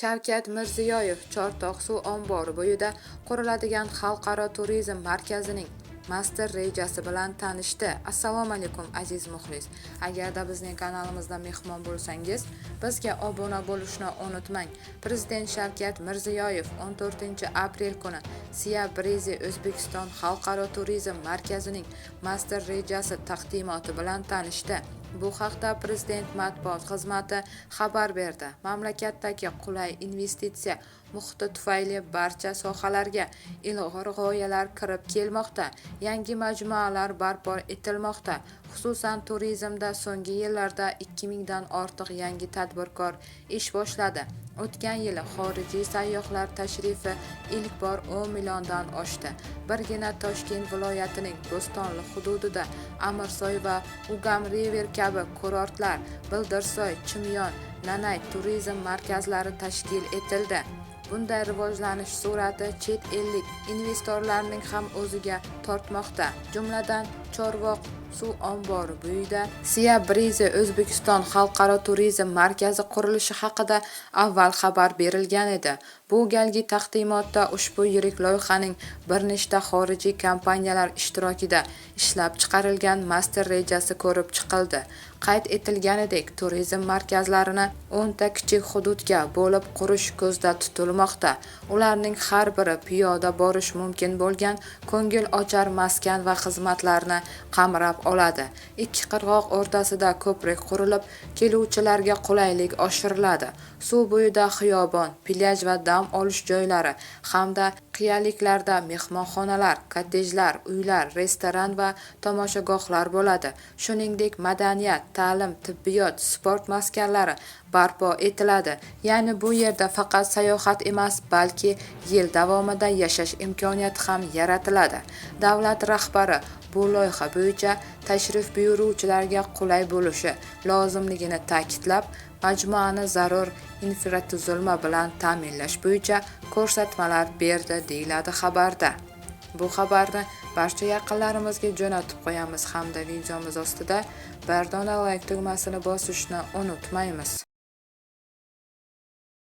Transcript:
Shavkat Mirziyoyev Chortoq suv ombori bo'yida quriladigan xalqaro turizm markazining master rejasi bilan tanishdi. Assalomu alaykum aziz muxlis. Agarda bizning kanalimizda mehmon bo'lsangiz, bizga obuna bo'lishni unutmang. Prezident Shavkat Mirziyoyev 14-aprel kuni Sia Breeze O'zbekiston xalqaro turizm markazining master rejasi taqdimoti bilan tanishdi. Bu haqda Prezident matbuot xizmati xabar berdi. Mamlakatdagi qulay investitsiya muhiti tufayli barcha sohalarga ilg'or g'oyalar kirib kelmoqda. Yangi majmualar barpo etilmoqda. Xususan turizmda so'nggi yillarda 2000 dan ortiq yangi tadbirkor ish boshladi. O'tgan yili xorijiy sayyohlar tashrifi ilk bor 10 milliondan oshdi. Birgina Toshkent viloyatining Bo'stonli hududida Amirsoy va Ugam River kabi kurortlar, Bildirsoy, Chimyon, Nanay turizm markazlari tashkil etildi. Bunday rivojlanish sur'ati chet ellik investorlarning ham o'ziga tortmoqda. Jumladan Chorvoq suv ombori bo'yida Sia Breeze O'zbekiston xalqaro turizm markazi qurilishi haqida avval xabar berilgan edi. Bu galgi taqdimotda ushbu yirik loyihaning bir nechta xorijiy kompaniyalar ishtirokida ishlab chiqarilgan master rejasi ko'rib chiqildi. Qayd etilganidek, turizm markazlarini 10 ta kichik hududga bo'lib qurish ko'zda tutilmoqda. Ularning har biri piyoda borish mumkin bo'lgan ko'ngil ochar maskan va xizmatlarni qamrab oladi. Ikki qirg'oq o'rtasida ko'prik qurilib, keluvchilarga qulaylik oshiriladi. Suv bo'yida xiyobon, plyaj va dam olish joylari hamda qiyaliklarda mehmonxonalar, kottejlar, uylar, restoran va tomoshagohlar bo'ladi. Shuningdek, madaniyat, ta'lim, tibbiyot, sport maskanlari barpo etiladi. Ya'ni bu yerda faqat sayohat emas, balki yil davomida yashash imkoniyati ham yaratiladi. Davlat rahbari bu loyiha bo'yicha tashrif buyuruvchilarga qulay bo'lishi lozimligini ta'kidlab, majmuani zarur infratuzilma bilan ta'minlash bo'yicha ko'rsatmalar berdi, deyiladi xabarda. Bu xabarni barcha yaqinlarimizga jo'natib qo'yamiz hamda videomiz ostida bir dona like tugmasini bosishni unutmaymiz.